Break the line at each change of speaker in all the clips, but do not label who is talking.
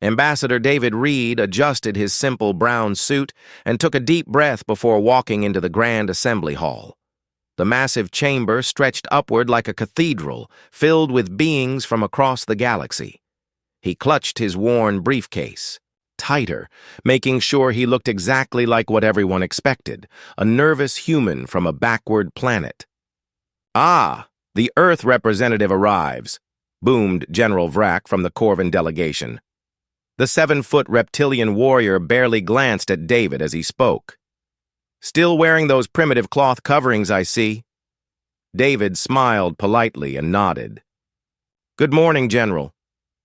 Ambassador David Reed adjusted his simple brown suit and took a deep breath before walking into the Grand Assembly Hall. The massive chamber stretched upward like a cathedral, filled with beings from across the galaxy. He clutched his worn briefcase tighter, making sure he looked exactly like what everyone expected, a nervous human from a backward planet. "Ah, the Earth representative arrives," boomed General Vrack from the Corvan delegation. The 7-foot reptilian warrior barely glanced at David as he spoke. "Still wearing those primitive cloth coverings, I see." David smiled politely and nodded. "Good morning, General.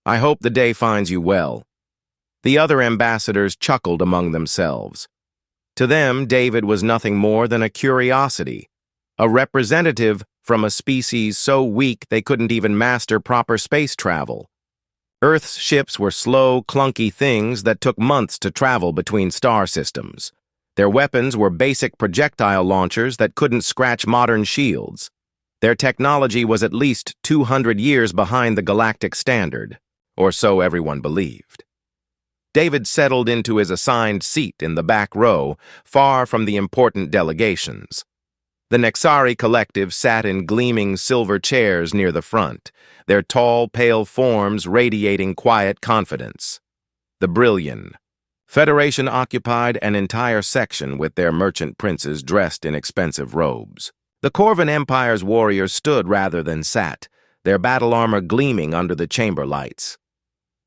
I hope the day finds you well." The other ambassadors chuckled among themselves. To them, David was nothing more than a curiosity, a representative from a species so weak they couldn't even master proper space travel. Earth's ships were slow, clunky things that took months to travel between star systems. Their weapons were basic projectile launchers that couldn't scratch modern shields. Their technology was at least 200 years behind the galactic standard, or so everyone believed. David settled into his assigned seat in the back row, far from the important delegations. The Nexari collective sat in gleaming silver chairs near the front, their tall, pale forms radiating quiet confidence. The Brillian Federation occupied an entire section with their merchant princes dressed in expensive robes. The Corvan Empire's warriors stood rather than sat, their battle armor gleaming under the chamber lights.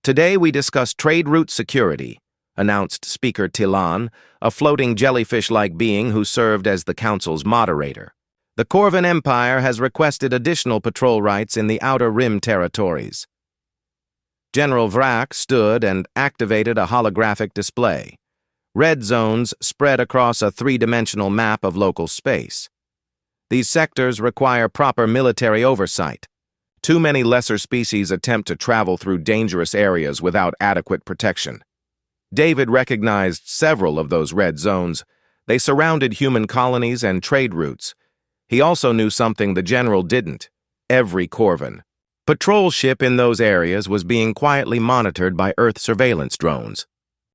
"Today we discuss trade route security," announced Speaker Tilan, a floating jellyfish-like being who served as the council's moderator. "The Corvan Empire has requested additional patrol rights in the Outer Rim territories." General Vrack stood and activated a holographic display. Red zones spread across a three-dimensional map of local space. These sectors require proper military oversight. Too many lesser species attempt to travel through dangerous areas without adequate protection. David recognized several of those red zones. They surrounded human colonies and trade routes. He also knew something the general didn't: every Corvan patrol ship in those areas was being quietly monitored by Earth surveillance drones.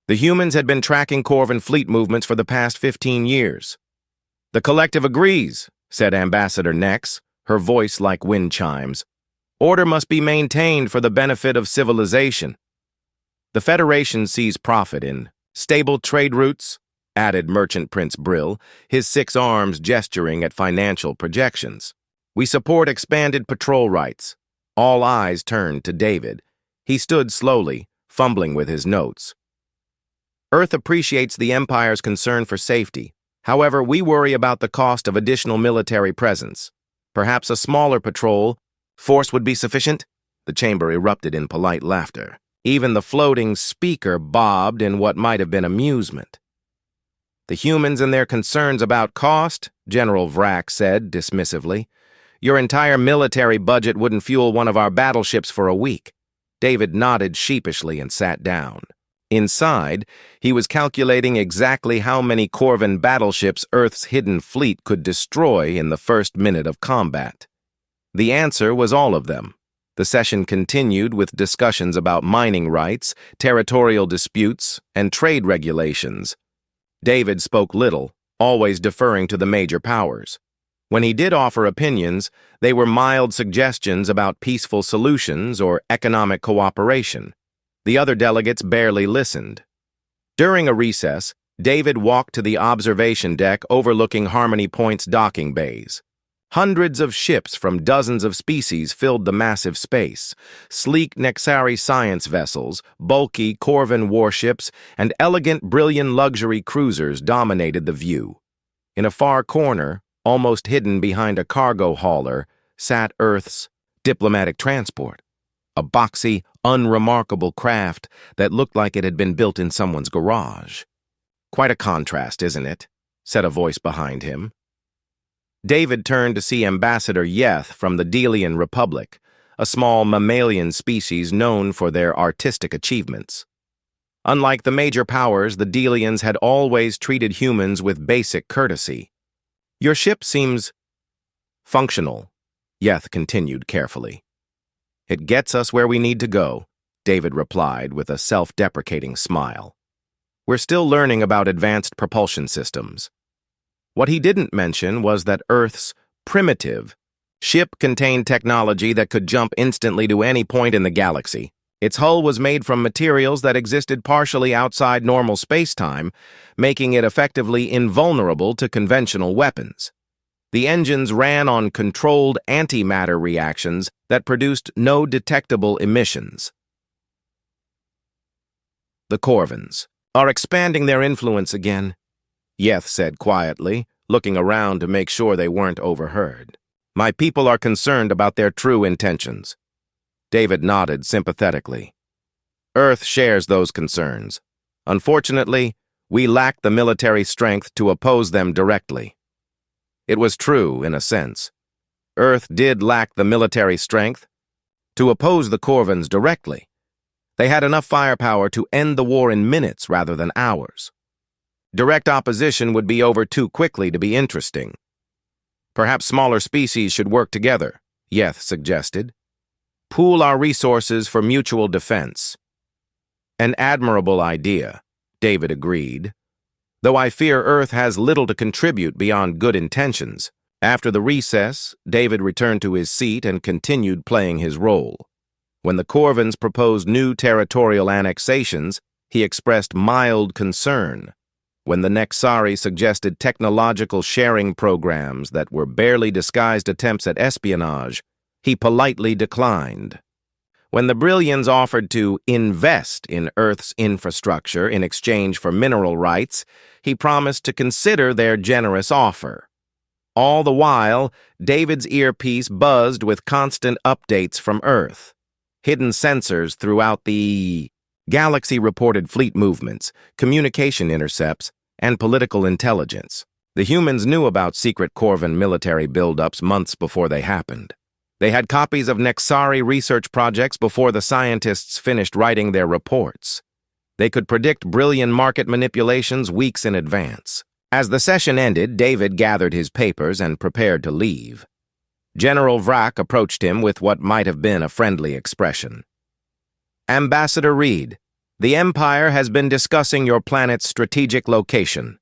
The humans had been tracking Corvan fleet movements for the past 15 years. "The collective agrees," said Ambassador Nex, her voice like wind chimes. "Order must be maintained for the benefit of civilization." "The Federation sees profit in stable trade routes," added Merchant Prince Brill, his 6 arms gesturing at financial projections. "We support expanded patrol rights." All eyes turned to David. He stood slowly, fumbling with his notes. "Earth appreciates the Empire's concern for safety. However, we worry about the cost of additional military presence. Perhaps a smaller patrol force would be sufficient?" The chamber erupted in polite laughter. Even the floating speaker bobbed in what might have been amusement. "The humans and their concerns about cost," General Vrack said dismissively. "Your entire military budget wouldn't fuel one of our battleships for a week." David nodded sheepishly and sat down. Inside, he was calculating exactly how many Corvan battleships Earth's hidden fleet could destroy in the first minute of combat. The answer was all of them. The session continued with discussions about mining rights, territorial disputes, and trade regulations. David spoke little, always deferring to the major powers. When he did offer opinions, they were mild suggestions about peaceful solutions or economic cooperation. The other delegates barely listened. During a recess, David walked to the observation deck overlooking Harmony Point's docking bays. Hundreds of ships from dozens of species filled the massive space. Sleek Nexari science vessels, bulky Corvan warships, and elegant Brillian luxury cruisers dominated the view. In a far corner, almost hidden behind a cargo hauler, sat Earth's diplomatic transport, a boxy, unremarkable craft that looked like it had been built in someone's garage. "Quite a contrast, isn't it?" said a voice behind him. David turned to see Ambassador Yeth from the Delian Republic, a small mammalian species known for their artistic achievements. Unlike the major powers, the Delians had always treated humans with basic courtesy. "Your ship seems functional," Yeth continued carefully. "It gets us where we need to go. David replied with a self-deprecating smile. We're still learning about advanced propulsion systems. What he didn't mention was that Earth's primitive ship contained technology that could jump instantly to any point in the galaxy. Its hull was made from materials that existed partially outside normal space-time, making it effectively invulnerable to conventional weapons. The engines ran on controlled antimatter reactions that produced no detectable emissions. The Corvins are expanding their influence again, Yeth said quietly, looking around to make sure they weren't overheard. My people are concerned about their true intentions. David nodded sympathetically. Earth shares those concerns. Unfortunately, we lack the military strength to oppose them directly. It was true, in a sense. Earth did lack the military strength to oppose the Corvins directly. They had enough firepower to end the war in minutes rather than hours. Direct opposition would be over too quickly to be interesting. Perhaps smaller species should work together, Yeth suggested. Pool our resources for mutual defense. An admirable idea, David agreed. Though I fear Earth has little to contribute beyond good intentions. After the recess, David returned to his seat and continued playing his role. When the Corvins proposed new territorial annexations, he expressed mild concern. When the Nexari suggested technological sharing programs that were barely disguised attempts at espionage, he politely declined. When the Brillians offered to invest in Earth's infrastructure in exchange for mineral rights, he promised to consider their generous offer. All the while, David's earpiece buzzed with constant updates from Earth. Hidden sensors throughout the galaxy reported fleet movements, communication intercepts, and political intelligence. The humans knew about secret Corvin military buildups months before they happened. They had copies of Nexari research projects before the scientists finished writing their reports. They could predict brilliant market manipulations weeks in advance. As the session ended, David gathered his papers and prepared to leave. General Vrak approached him with what might have been a friendly expression. Ambassador Reed, the Empire has been discussing your planet's strategic location.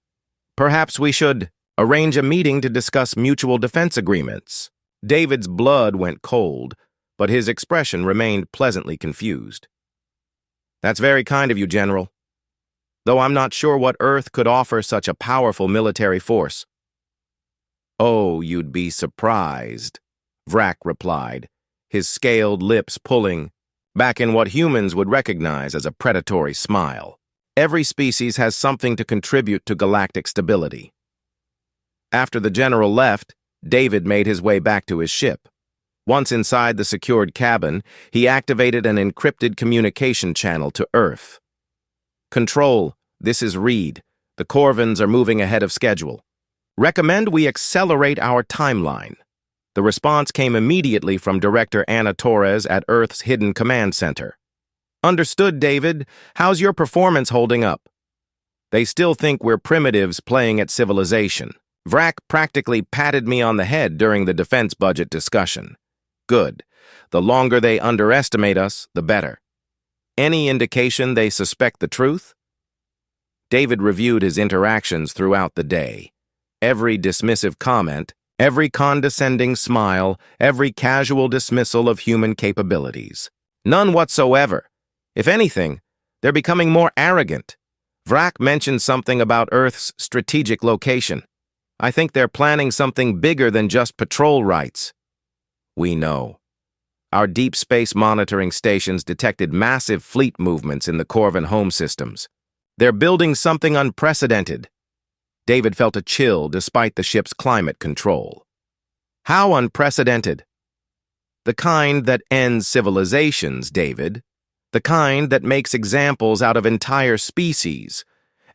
Perhaps we should arrange a meeting to discuss mutual defense agreements. David's blood went cold, but his expression remained pleasantly confused. That's very kind of you, General. Though I'm not sure what Earth could offer such a powerful military force. Oh, you'd be surprised, Vrak replied, his scaled lips pulling back in what humans would recognize as a predatory smile. Every species has something to contribute to galactic stability. After the general left, David made his way back to his ship. Once inside the secured cabin, he activated an encrypted communication channel to Earth. Control, this is Reed. The Corvins are moving ahead of schedule. Recommend we accelerate our timeline. The response came immediately from Director Anna Torres at Earth's Hidden Command Center. Understood, David. How's your performance holding up? They still think we're primitives playing at civilization. Vrak practically patted me on the head during the defense budget discussion. Good. The longer they underestimate us, the better. Any indication they suspect the truth? David reviewed his interactions throughout the day. Every dismissive comment, every condescending smile, every casual dismissal of human capabilities. None whatsoever. If anything, they're becoming more arrogant. Vrak mentioned something about Earth's strategic location. I think they're planning something bigger than just patrol rights. We know. Our deep space monitoring stations detected massive fleet movements in the Corvin home systems. They're building something unprecedented. David felt a chill despite the ship's climate control. How unprecedented? The kind that ends civilizations, David. The kind that makes examples out of entire species.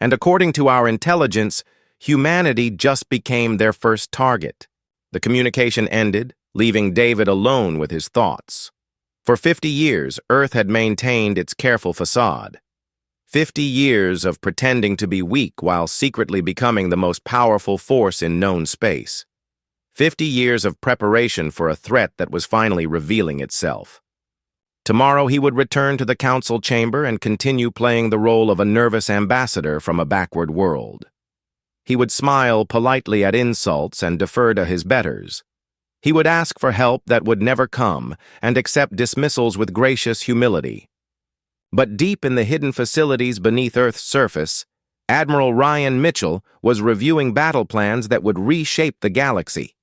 And according to our intelligence, humanity just became their first target. The communication ended, leaving David alone with his thoughts. For 50 years, Earth had maintained its careful facade. 50 years of pretending to be weak while secretly becoming the most powerful force in known space. 50 years of preparation for a threat that was finally revealing itself. Tomorrow he would return to the council chamber and continue playing the role of a nervous ambassador from a backward world. He would smile politely at insults and defer to his betters. He would ask for help that would never come and accept dismissals with gracious humility. But deep in the hidden facilities beneath Earth's surface, Admiral Ryan Mitchell was reviewing battle plans that would reshape the galaxy.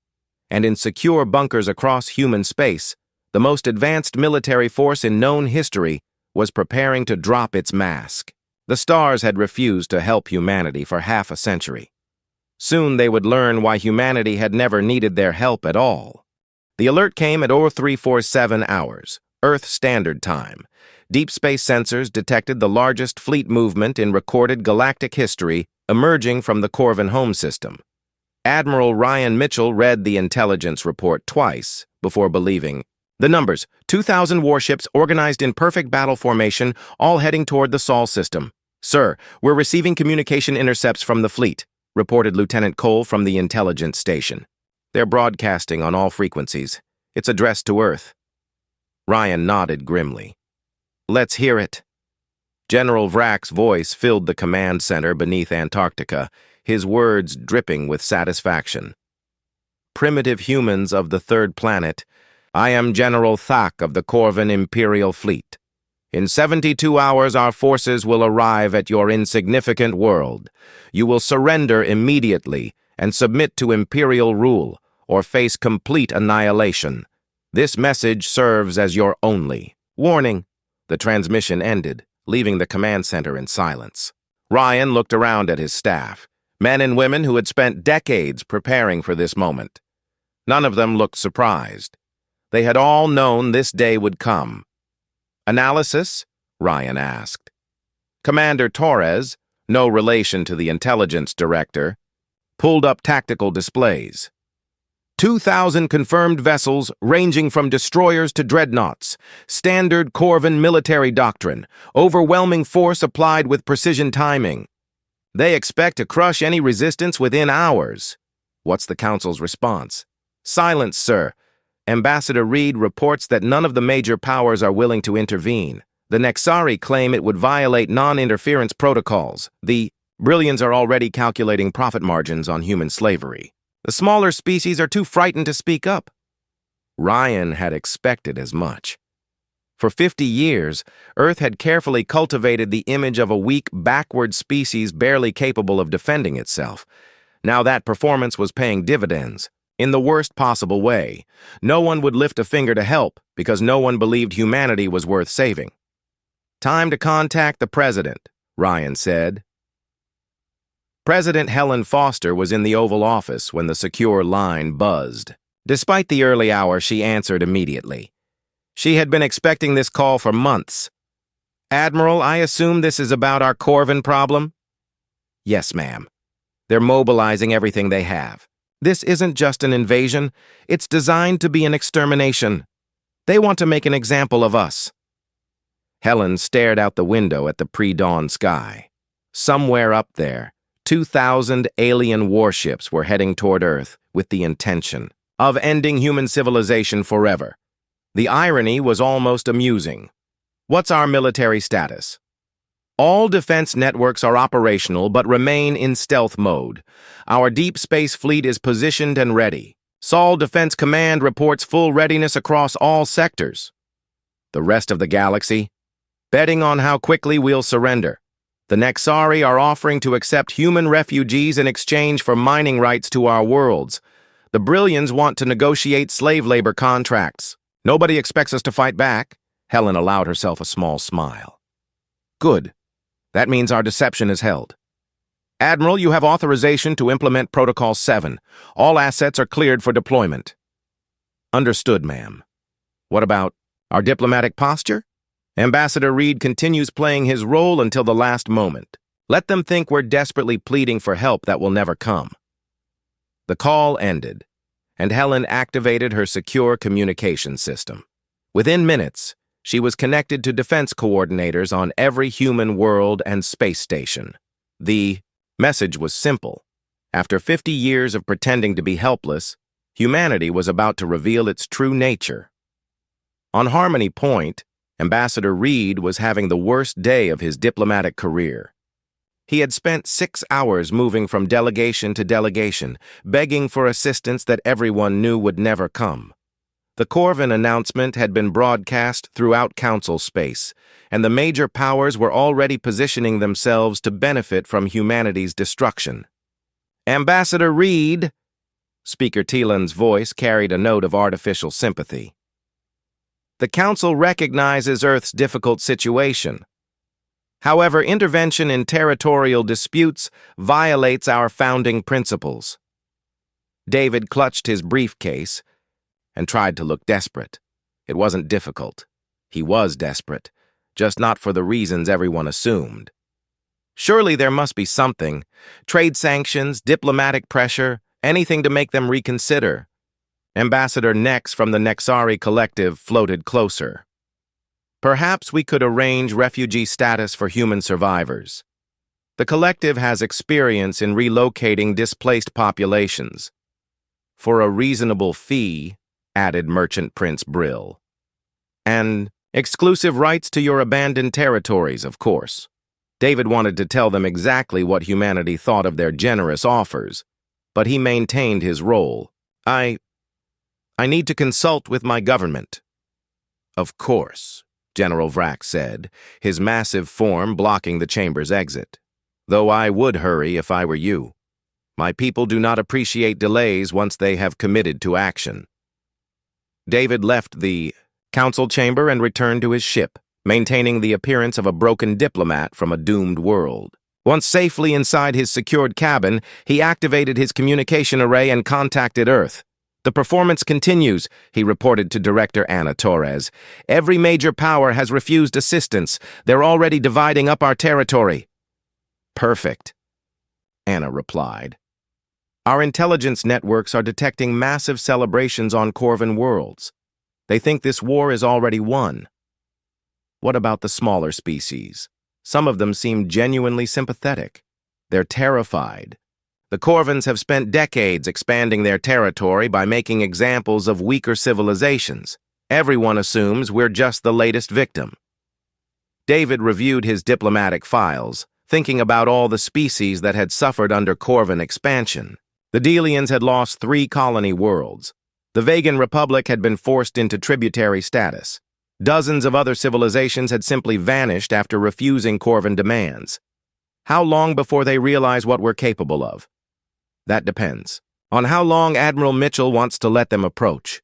And in secure bunkers across human space, the most advanced military force in known history was preparing to drop its mask. The stars had refused to help humanity for half a century. Soon they would learn why humanity had never needed their help at all. The alert came at 0347 hours, Earth Standard Time. Deep space sensors detected the largest fleet movement in recorded galactic history emerging from the Corvin home system. Admiral Ryan Mitchell read the intelligence report twice before believing. The numbers: 2,000 warships organized in perfect battle formation, all heading toward the Sol system. Sir, we're receiving communication intercepts from the fleet, reported Lieutenant Cole from the intelligence station. They're broadcasting on all frequencies. It's addressed to Earth. Ryan nodded grimly. Let's hear it. General Vrack's voice filled the command center beneath Antarctica, his words dripping with satisfaction. Primitive humans of the third planet, I am General Thak of the Corvin Imperial Fleet. In 72 hours, our forces will arrive at your insignificant world. You will surrender immediately and submit to Imperial rule, or face complete annihilation. This message serves as your only warning. The transmission ended, leaving the command center in silence. Ryan looked around at his staff, men and women who had spent decades preparing for this moment. None of them looked surprised. They had all known this day would come. Analysis? Ryan asked. Commander Torres, no relation to the intelligence director, pulled up tactical displays. 2,000 confirmed vessels ranging from destroyers to dreadnoughts. Standard Corvin military doctrine. Overwhelming force applied with precision timing. They expect to crush any resistance within hours. What's the Council's response? Silence, sir. Ambassador Reed reports that none of the major powers are willing to intervene. The Nexari claim it would violate non-interference protocols. The Brillians are already calculating profit margins on human slavery. The smaller species are too frightened to speak up. Ryan had expected as much. For 50 years, Earth had carefully cultivated the image of a weak, backward species barely capable of defending itself. Now that performance was paying dividends. In the worst possible way. No one would lift a finger to help because no one believed humanity was worth saving. Time to contact the president, Ryan said. President Helen Foster was in the Oval Office when the secure line buzzed. Despite the early hour, she answered immediately. She had been expecting this call for months. Admiral, I assume this is about our Corvin problem? Yes, ma'am. They're mobilizing everything they have. This isn't just an invasion, it's designed to be an extermination. They want to make an example of us. Helen stared out the window at the pre-dawn sky. Somewhere up there, 2,000 alien warships were heading toward Earth with the intention of ending human civilization forever. The irony was almost amusing. What's our military status? All defense networks are operational but remain in stealth mode. Our deep space fleet is positioned and ready. Sol Defense Command reports full readiness across all sectors. The rest of the galaxy? Betting on how quickly we'll surrender. The Nexari are offering to accept human refugees in exchange for mining rights to our worlds. The Brillians want to negotiate slave labor contracts. Nobody expects us to fight back. Helen allowed herself a small smile. Good. That means our deception is held. Admiral, you have authorization to implement Protocol 7. All assets are cleared for deployment. Understood, ma'am. What about our diplomatic posture? Ambassador Reed continues playing his role until the last moment. Let them think we're desperately pleading for help that will never come. The call ended, and Helen activated her secure communication system. Within minutes, she was connected to defense coordinators on every human world and space station. The message was simple. After 50 years of pretending to be helpless, humanity was about to reveal its true nature. On Harmony Point, Ambassador Reed was having the worst day of his diplomatic career. He had spent 6 hours moving from delegation to delegation, begging for assistance that everyone knew would never come. The Corvin announcement had been broadcast throughout Council space, and the major powers were already positioning themselves to benefit from humanity's destruction. "Ambassador Reed," Speaker Teelan's voice carried a note of artificial sympathy. "The Council recognizes Earth's difficult situation. However, intervention in territorial disputes violates our founding principles." David clutched his briefcase and tried to look desperate. It wasn't difficult. He was desperate, just not for the reasons everyone assumed. Surely there must be something. Trade sanctions, diplomatic pressure, anything to make them reconsider. Ambassador Nex from the Nexari Collective floated closer. "Perhaps we could arrange refugee status for human survivors. The Collective has experience in relocating displaced populations. For a reasonable fee," added Merchant Prince Brill. "And exclusive rights to your abandoned territories, of course." David wanted to tell them exactly what humanity thought of their generous offers, but he maintained his role. I need to consult with my government." "Of course," General Vrack said, his massive form blocking the chamber's exit. "Though I would hurry if I were you. My people do not appreciate delays once they have committed to action." David left the council chamber and returned to his ship, maintaining the appearance of a broken diplomat from a doomed world. Once safely inside his secured cabin, he activated his communication array and contacted Earth. "The performance continues," he reported to Director Anna Torres. "Every major power has refused assistance. They're already dividing up our territory." "Perfect," Anna replied. "Our intelligence networks are detecting massive celebrations on Corvin worlds. They think this war is already won." "What about the smaller species? Some of them seem genuinely sympathetic. They're terrified. The Corvins have spent decades expanding their territory by making examples of weaker civilizations. Everyone assumes we're just the latest victim." David reviewed his diplomatic files, thinking about all the species that had suffered under Corvin expansion. The Delians had lost 3 colony worlds. The Vegan Republic had been forced into tributary status. Dozens of other civilizations had simply vanished after refusing Corvin demands. How long before they realize what we're capable of? That depends on how long Admiral Mitchell wants to let them approach.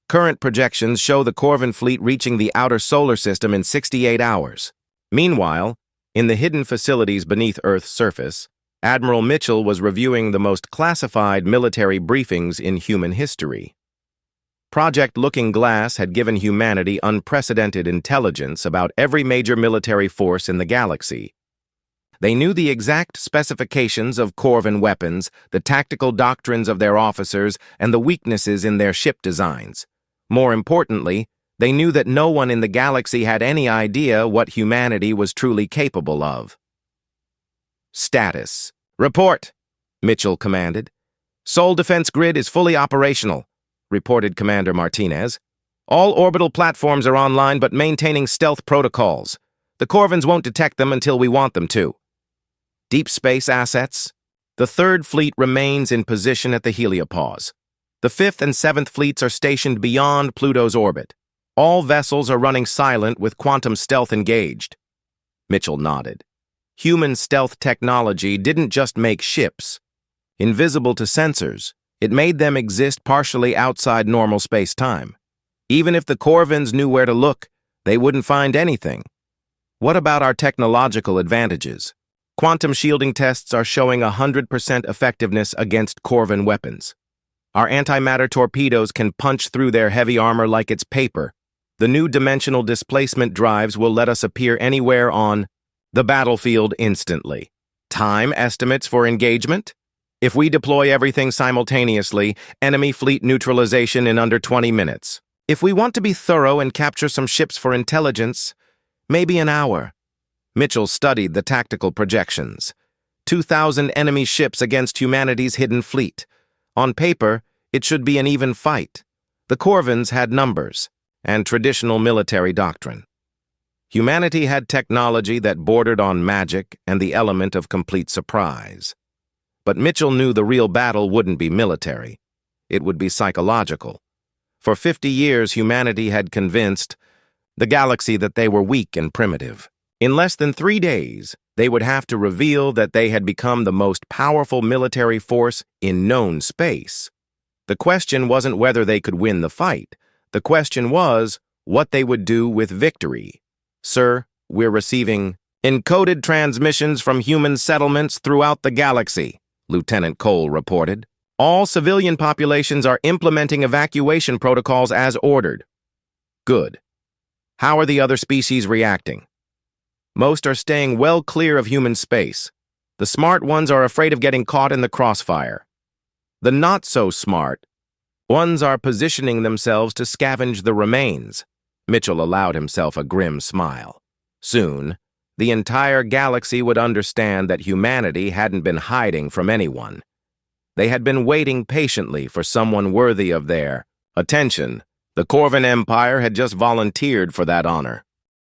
Current projections show the Corvin fleet reaching the outer solar system in 68 hours. Meanwhile, in the hidden facilities beneath Earth's surface, Admiral Mitchell was reviewing the most classified military briefings in human history. Project Looking Glass had given humanity unprecedented intelligence about every major military force in the galaxy. They knew the exact specifications of Corvin weapons, the tactical doctrines of their officers, and the weaknesses in their ship designs. More importantly, they knew that no one in the galaxy had any idea what humanity was truly capable of. "Status. Report," Mitchell commanded. "Sol defense grid is fully operational," reported Commander Martinez. "All orbital platforms are online but maintaining stealth protocols. The Corvins won't detect them until we want them to." "Deep space assets." The 3rd Fleet remains in position at the heliopause. The 5th and 7th Fleets are stationed beyond Pluto's orbit. All vessels are running silent with quantum stealth engaged. Mitchell nodded. Human stealth technology didn't just make ships invisible to sensors, it made them exist partially outside normal space-time. Even if the Corvins knew where to look, they wouldn't find anything. What about our technological advantages? Quantum shielding tests are showing 100% effectiveness against Corvin weapons. Our antimatter torpedoes can punch through their heavy armor like it's paper. The new dimensional displacement drives will let us appear anywhere on the battlefield instantly. Time estimates for engagement? If we deploy everything simultaneously, enemy fleet neutralization in under 20 minutes. If we want to be thorough and capture some ships for intelligence, maybe an hour. Mitchell studied the tactical projections. 2,000 enemy ships against humanity's hidden fleet. On paper, it should be an even fight. The Corvins had numbers and traditional military doctrine. Humanity had technology that bordered on magic and the element of complete surprise. But Mitchell knew the real battle wouldn't be military. It would be psychological. For 50 years, humanity had convinced the galaxy that they were weak and primitive. In less than 3 days, they would have to reveal that they had become the most powerful military force in known space. The question wasn't whether they could win the fight. The question was what they would do with victory. Sir, we're receiving encoded transmissions from human settlements throughout the galaxy, Lieutenant Cole reported. All civilian populations are implementing evacuation protocols as ordered. Good. How are the other species reacting? Most are staying well clear of human space. The smart ones are afraid of getting caught in the crossfire. The not-so-smart ones are positioning themselves to scavenge the remains. Mitchell allowed himself a grim smile. Soon, the entire galaxy would understand that humanity hadn't been hiding from anyone. They had been waiting patiently for someone worthy of their attention. The Corvan Empire had just volunteered for that honor.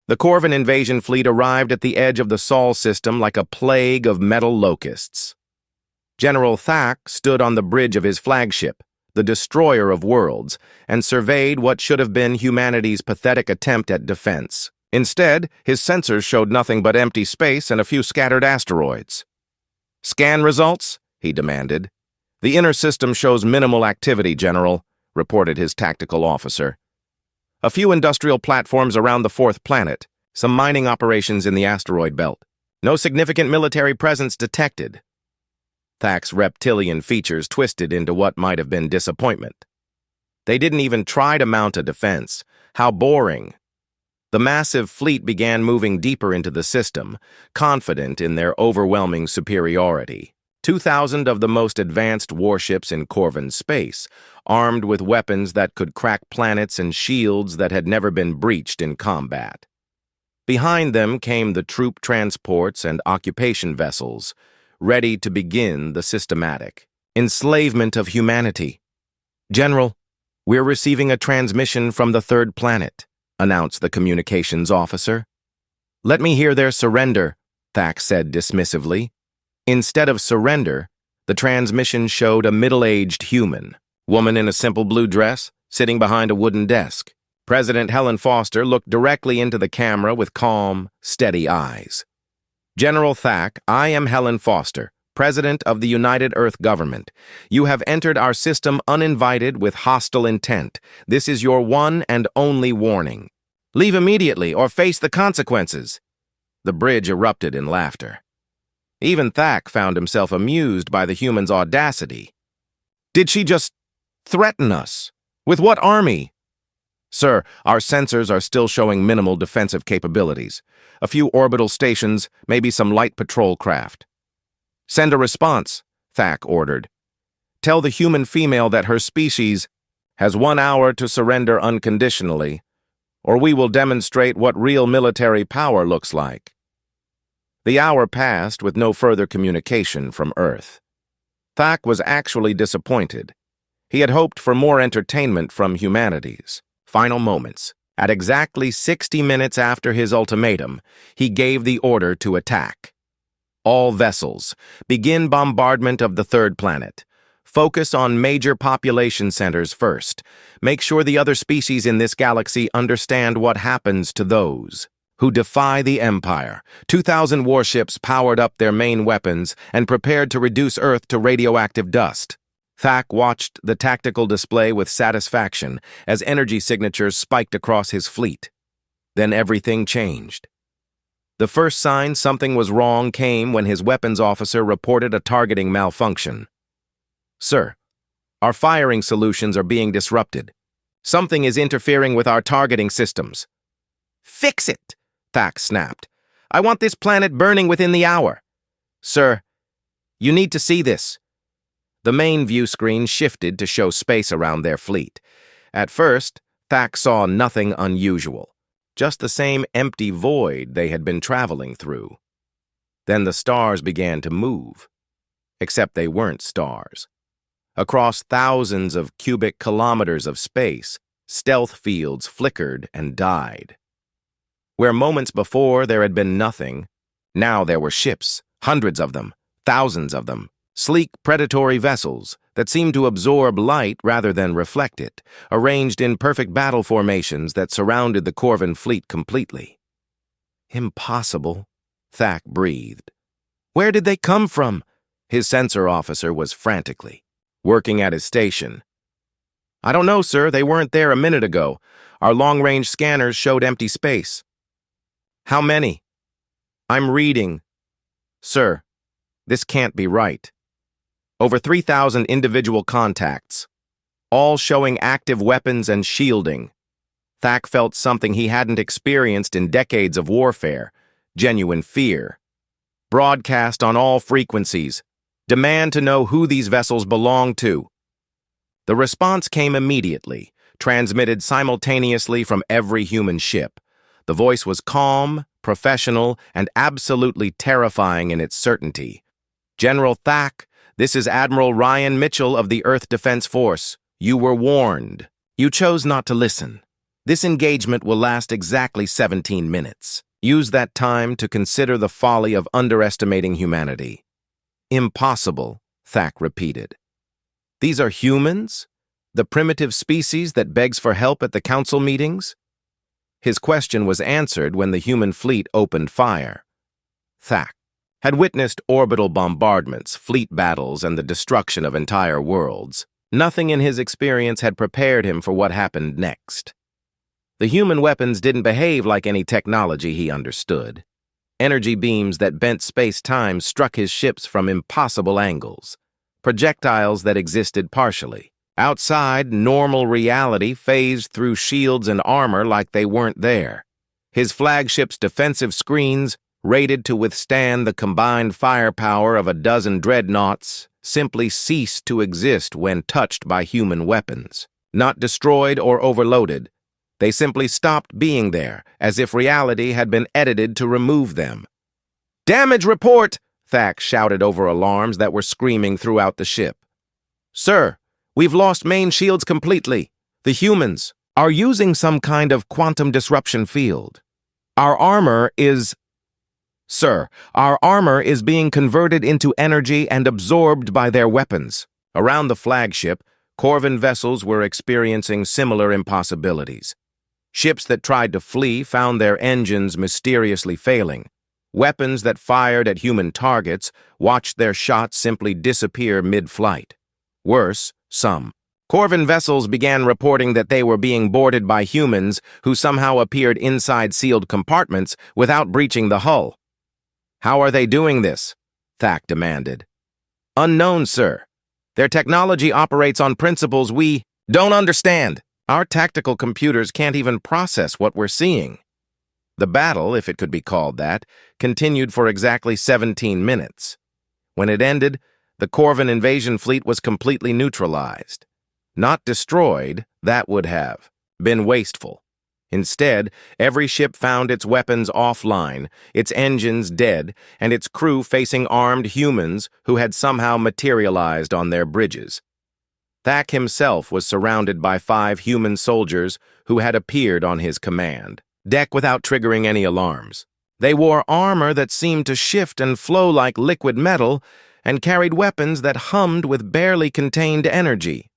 The Corvan invasion fleet arrived at the edge of the Sol system like a plague of metal locusts. General Thak stood on the bridge of his flagship, the Destroyer of Worlds, and surveyed what should have been humanity's pathetic attempt at defense. Instead, his sensors showed nothing but empty space and a few scattered asteroids. "Scan results?" he demanded. "The inner system shows minimal activity, General," reported his tactical officer. "A few industrial platforms around the fourth planet, some mining operations in the asteroid belt. No significant military presence detected." Thak's reptilian features twisted into what might have been disappointment. They didn't even try to mount a defense. How boring. The massive fleet began moving deeper into the system, confident in their overwhelming superiority. 2,000 of the most advanced warships in Corvan space, armed with weapons that could crack planets and shields that had never been breached in combat. Behind them came the troop transports and occupation vessels, ready to begin the systematic enslavement of humanity. "General, we're receiving a transmission from the third planet," announced the communications officer. "Let me hear their surrender," Thak said dismissively. Instead of surrender, the transmission showed a middle-aged human, woman in a simple blue dress, sitting behind a wooden desk. President Helen Foster looked directly into the camera with calm, steady eyes. "General Thak, I am Helen Foster, President of the United Earth Government. You have entered our system uninvited with hostile intent. This is your one and only warning. Leave immediately or face the consequences." The bridge erupted in laughter. Even Thak found himself amused by the human's audacity. "Did she just threaten us? With what army?" "Sir, our sensors are still showing minimal defensive capabilities. A few orbital stations, maybe some light patrol craft." "Send a response," Thak ordered. "Tell the human female that her species has 1 hour to surrender unconditionally, or we will demonstrate what real military power looks like." The hour passed with no further communication from Earth. Thak was actually disappointed. He had hoped for more entertainment from humanity's final moments. At exactly 60 minutes after his ultimatum, he gave the order to attack. "All vessels, begin bombardment of the third planet. Focus on major population centers first. Make sure the other species in this galaxy understand what happens to those who defy the Empire." 2,000 warships powered up their main weapons and prepared to reduce Earth to radioactive dust. Thak watched the tactical display with satisfaction as energy signatures spiked across his fleet. Then everything changed. The first sign something was wrong came when his weapons officer reported a targeting malfunction. "Sir, our firing solutions are being disrupted. Something is interfering with our targeting systems." "Fix it," Thak snapped. "I want this planet burning within the hour." "Sir, you need to see this." The main view screen shifted to show space around their fleet. At first, Thak saw nothing unusual, just the same empty void they had been traveling through. Then the stars began to move, except they weren't stars. Across thousands of cubic kilometers of space, stealth fields flickered and died. Where moments before there had been nothing, now there were ships, hundreds of them, thousands of them, sleek predatory vessels that seemed to absorb light rather than reflect it, arranged in perfect battle formations that surrounded the Corvan fleet completely. Impossible, Thack breathed. Where did they come from? His sensor officer was frantically working at his station. I don't know, sir. They weren't there a minute ago. Our long-range scanners showed empty space. How many? I'm reading. Sir, this can't be right. Over 3,000 individual contacts, all showing active weapons and shielding. Thack felt something he hadn't experienced in decades of warfare, genuine fear. Broadcast on all frequencies. Demand to know who these vessels belong to. The response came immediately, transmitted simultaneously from every human ship. The voice was calm, professional, and absolutely terrifying in its certainty. General Thack, this is Admiral Ryan Mitchell of the Earth Defense Force. You were warned. You chose not to listen. This engagement will last exactly 17 minutes. Use that time to consider the folly of underestimating humanity. Impossible, Thack repeated. These are humans? The primitive species that begs for help at the council meetings? His question was answered when the human fleet opened fire. Thack had witnessed orbital bombardments, fleet battles, and the destruction of entire worlds. Nothing in his experience had prepared him for what happened next. The human weapons didn't behave like any technology he understood. Energy beams that bent space-time struck his ships from impossible angles. Projectiles that existed partially. Outside, normal reality phased through shields and armor like they weren't there. His flagship's defensive screens, rated to withstand the combined firepower of a dozen dreadnoughts, simply ceased to exist when touched by human weapons. Not destroyed or overloaded, they simply stopped being there, as if reality had been edited to remove them. "Damage report!" Thack shouted over alarms that were screaming throughout the ship. "Sir, we've lost main shields completely. The humans are using some kind of quantum disruption field. Our armor is... Sir, our armor is being converted into energy and absorbed by their weapons." Around the flagship, Corvan vessels were experiencing similar impossibilities. Ships that tried to flee found their engines mysteriously failing. Weapons that fired at human targets watched their shots simply disappear mid-flight. Worse, some Corvan vessels began reporting that they were being boarded by humans who somehow appeared inside sealed compartments without breaching the hull. "How are they doing this?" Thack demanded. "Unknown, sir. Their technology operates on principles we don't understand. Our tactical computers can't even process what we're seeing." The battle, if it could be called that, continued for exactly 17 minutes. When it ended, the Corvan invasion fleet was completely neutralized. Not destroyed, that would have been wasteful. Instead, every ship found its weapons offline, its engines dead, and its crew facing armed humans who had somehow materialized on their bridges. Thack himself was surrounded by 5 human soldiers who had appeared on his command deck without triggering any alarms. They wore armor that seemed to shift and flow like liquid metal and carried weapons that hummed with barely contained energy.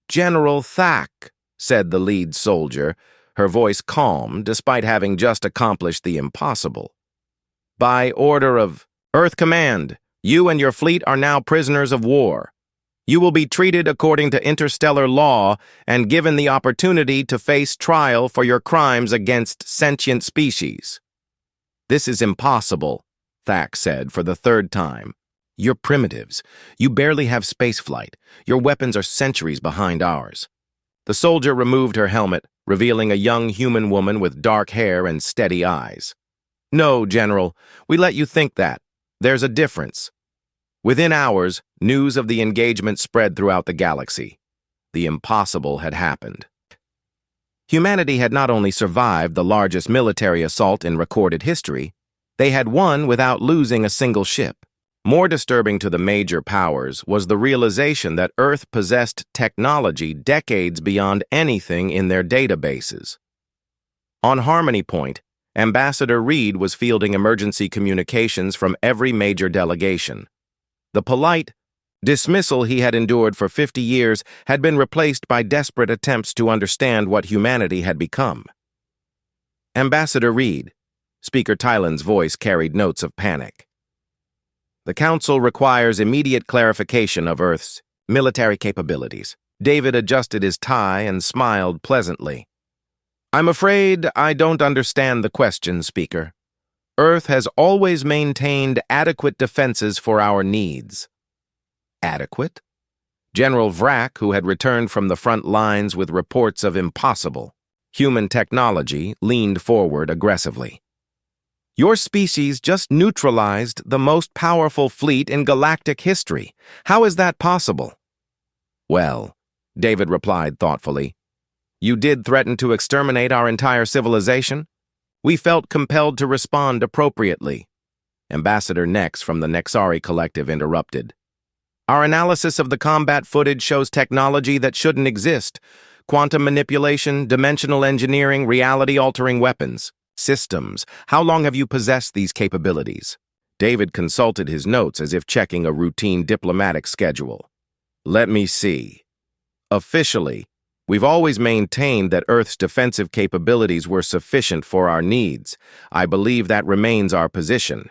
"General Thack," said the lead soldier, her voice calm despite having just accomplished the impossible. "By order of Earth Command, you and your fleet are now prisoners of war. You will be treated according to interstellar law and given the opportunity to face trial for your crimes against sentient species." "This is impossible," Thack said for the 3rd time. "You're primitives. You barely have spaceflight. Your weapons are centuries behind ours." The soldier removed her helmet, revealing a young human woman with dark hair and steady eyes. "No, General, we let you think that. There's a difference." Within hours, news of the engagement spread throughout the galaxy. The impossible had happened. Humanity had not only survived the largest military assault in recorded history, they had won without losing a single ship. More disturbing to the major powers was the realization that Earth possessed technology decades beyond anything in their databases. On Harmony Point, Ambassador Reed was fielding emergency communications from every major delegation. The polite dismissal he had endured for 50 years had been replaced by desperate attempts to understand what humanity had become. Ambassador Reed, Speaker Tylen's voice carried notes of panic. The Council requires immediate clarification of Earth's military capabilities. David adjusted his tie and smiled pleasantly. I'm afraid I don't understand the question, Speaker. Earth has always maintained adequate defenses for our needs. Adequate? General Vrack, who had returned from the front lines with reports of impossible human technology, leaned forward aggressively. Your species just neutralized the most powerful fleet in galactic history. How is that possible? Well, David replied thoughtfully, you did threaten to exterminate our entire civilization? We felt compelled to respond appropriately. Ambassador Nex from the Nexari Collective interrupted. Our analysis of the combat footage shows technology that shouldn't exist. Quantum manipulation, dimensional engineering, reality-altering weapons. Systems. How long have you possessed these capabilities? David consulted his notes as if checking a routine diplomatic schedule. Let me see. Officially, we've always maintained that Earth's defensive capabilities were sufficient for our needs. I believe that remains our position.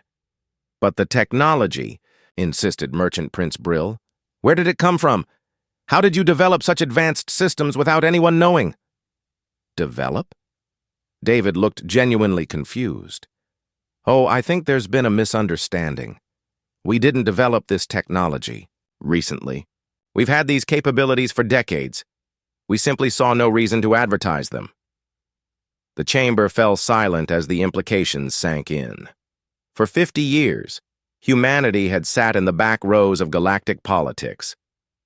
But the technology, insisted Merchant Prince Brill. Where did it come from? How did you develop such advanced systems without anyone knowing? Develop? David looked genuinely confused. Oh, I think there's been a misunderstanding. We didn't develop this technology recently. We've had these capabilities for decades. We simply saw no reason to advertise them. The chamber fell silent as the implications sank in. For 50 years, humanity had sat in the back rows of galactic politics,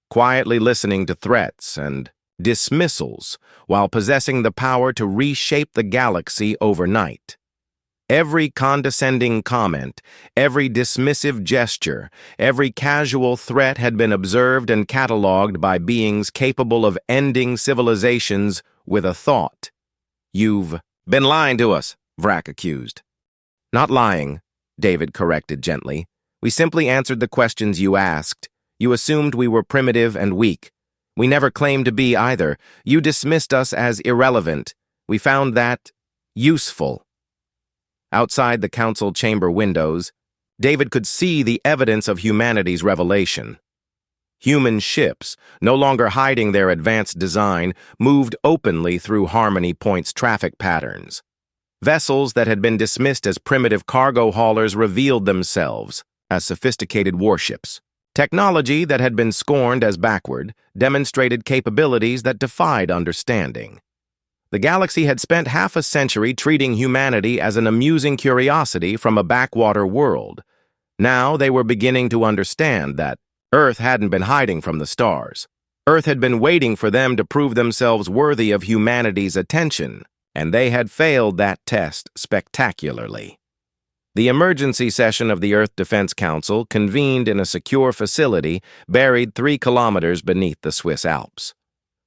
quietly listening to threats and dismissals while possessing the power to reshape the galaxy overnight. Every condescending comment, every dismissive gesture, every casual threat had been observed and catalogued by beings capable of ending civilizations with a thought. You've been lying to us, Vrack accused. Not lying, David corrected gently. We simply answered the questions you asked. You assumed we were primitive and weak. We never claimed to be either. You dismissed us as irrelevant. We found that useful. Outside the council chamber windows, David could see the evidence of humanity's revelation. Human ships, no longer hiding their advanced design, moved openly through Harmony Point's traffic patterns. Vessels that had been dismissed as primitive cargo haulers revealed themselves as sophisticated warships. Technology that had been scorned as backward demonstrated capabilities that defied understanding. The galaxy had spent half a century treating humanity as an amusing curiosity from a backwater world. Now they were beginning to understand that Earth hadn't been hiding from the stars. Earth had been waiting for them to prove themselves worthy of humanity's attention, and they had failed that test spectacularly. The emergency session of the Earth Defense Council convened in a secure facility buried 3 kilometers beneath the Swiss Alps.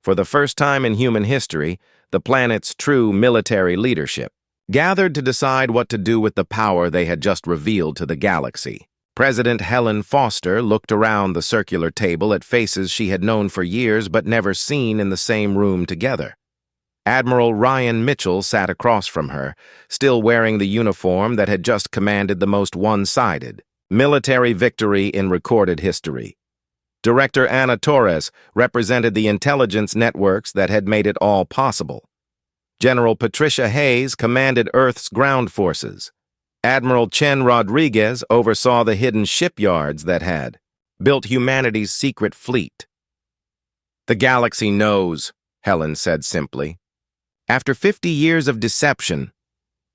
For the first time in human history, the planet's true military leadership gathered to decide what to do with the power they had just revealed to the galaxy. President Helen Foster looked around the circular table at faces she had known for years but never seen in the same room together. Admiral Ryan Mitchell sat across from her, still wearing the uniform that had just commanded the most one-sided military victory in recorded history. Director Anna Torres represented the intelligence networks that had made it all possible. General Patricia Hayes commanded Earth's ground forces. Admiral Chen Rodriguez oversaw the hidden shipyards that had built humanity's secret fleet. The galaxy knows, Helen said simply. After 50 years of deception,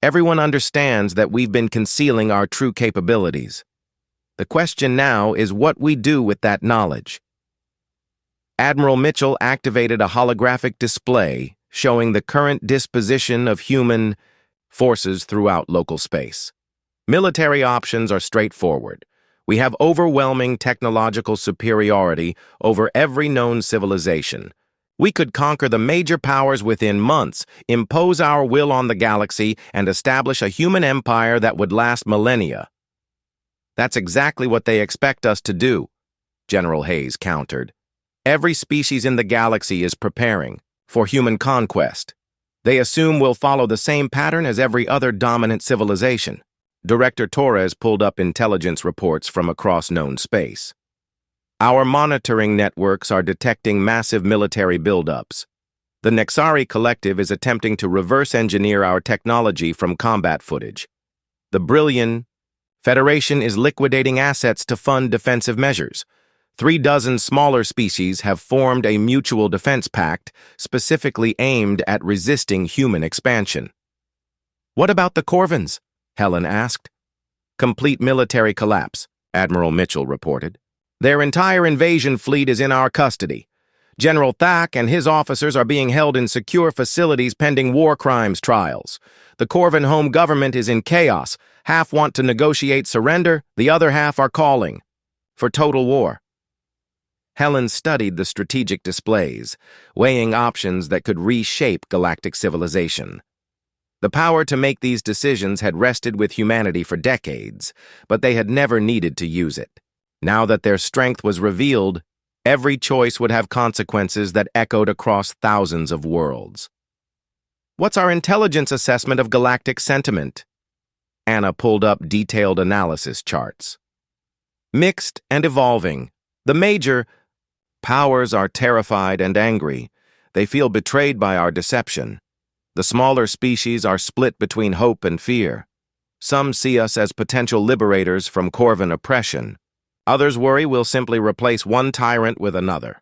everyone understands that we've been concealing our true capabilities. The question now is what we do with that knowledge. Admiral Mitchell activated a holographic display showing the current disposition of human forces throughout local space. Military options are straightforward. We have overwhelming technological superiority over every known civilization. We could conquer the major powers within months, impose our will on the galaxy, and establish a human empire that would last millennia. That's exactly what they expect us to do, General Hayes countered. Every species in the galaxy is preparing for human conquest. They assume we'll follow the same pattern as every other dominant civilization. Director Torres pulled up intelligence reports from across known space. Our monitoring networks are detecting massive military buildups. The Nexari Collective is attempting to reverse engineer our technology from combat footage. The Brilliant Federation is liquidating assets to fund defensive measures. 36 smaller species have formed a mutual defense pact specifically aimed at resisting human expansion. What about the Corvins? Helen asked. Complete military collapse, Admiral Mitchell reported. Their entire invasion fleet is in our custody. General Thack and his officers are being held in secure facilities pending war crimes trials. The Corvin home government is in chaos. Half want to negotiate surrender, the other half are calling for total war. Helen studied the strategic displays, weighing options that could reshape galactic civilization. The power to make these decisions had rested with humanity for decades, but they had never needed to use it. Now that their strength was revealed, every choice would have consequences that echoed across thousands of worlds. What's our intelligence assessment of galactic sentiment? Anna pulled up detailed analysis charts. Mixed and evolving. The major powers are terrified and angry. They feel betrayed by our deception. The smaller species are split between hope and fear. Some see us as potential liberators from Corvin oppression. Others worry we'll simply replace one tyrant with another.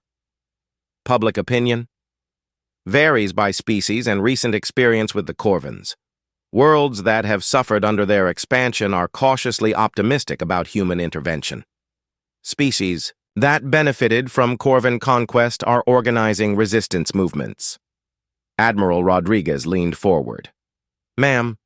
Public opinion varies by species and recent experience with the Corvins. Worlds that have suffered under their expansion are cautiously optimistic about human intervention. Species that benefited from Corvin conquest are organizing resistance movements. Admiral Rodriguez leaned forward. Ma'am,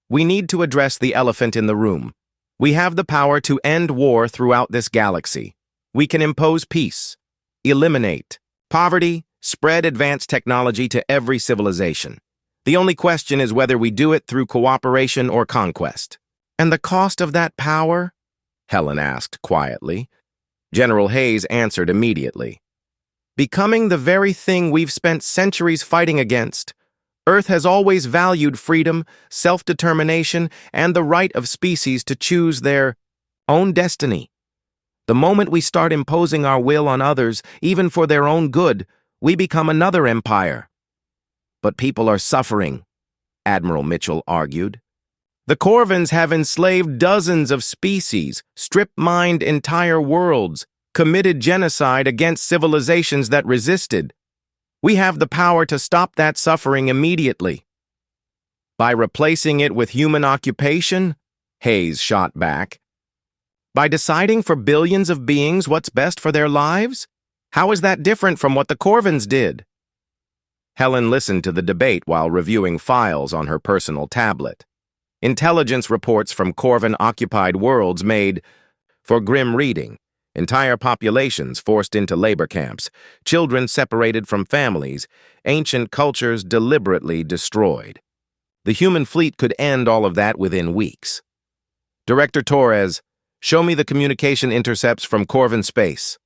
we need to address the elephant in the room. We have the power to end war throughout this galaxy. We can impose peace, eliminate poverty, spread advanced technology to every civilization. The only question is whether we do it through cooperation or conquest. And the cost of that power? Helen asked quietly. General Hayes answered immediately. Becoming the very thing we've spent centuries fighting against. Earth has always valued freedom, self-determination, and the right of species to choose their own destiny. The moment we start imposing our will on others, even for their own good, we become another empire. But people are suffering, Admiral Mitchell argued. The Corvins have enslaved dozens of species, strip-mined entire worlds, committed genocide against civilizations that resisted. We have the power to stop that suffering immediately. By replacing it with human occupation? Hayes shot back. By deciding for billions of beings what's best for their lives? How is that different from what the Corvins did? Helen listened to the debate while reviewing files on her personal tablet. Intelligence reports from Corvin-occupied worlds made for grim reading. Entire populations forced into labor camps, children separated from families, ancient cultures deliberately destroyed. The human fleet could end all of that within weeks. Director Torres, show me the communication intercepts from Corvin space.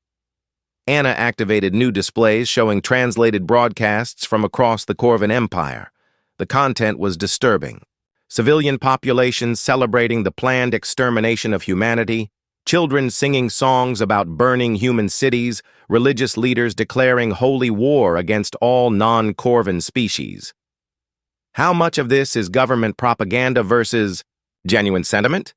Anna activated new displays showing translated broadcasts from across the Corvin Empire. The content was disturbing. Civilian populations celebrating the planned extermination of humanity, children singing songs about burning human cities, religious leaders declaring holy war against all non-Corvin species. How much of this is government propaganda versus genuine sentiment?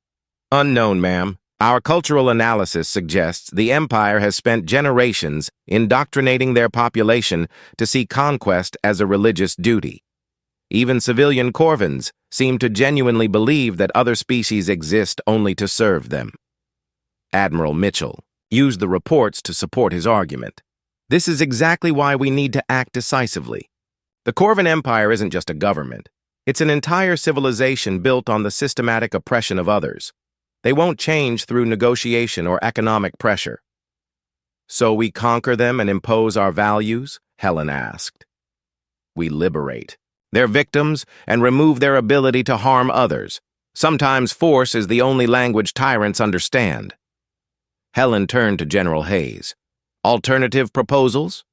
Unknown, ma'am. Our cultural analysis suggests the Empire has spent generations indoctrinating their population to see conquest as a religious duty. Even civilian Corvins seem to genuinely believe that other species exist only to serve them. Admiral Mitchell used the reports to support his argument. This is exactly why we need to act decisively. The Corvin Empire isn't just a government. It's an entire civilization built on the systematic oppression of others. They won't change through negotiation or economic pressure. So we conquer them and impose our values? Helen asked. We liberate their victims and remove their ability to harm others. Sometimes force is the only language tyrants understand. Helen turned to General Hayes. Alternative proposals?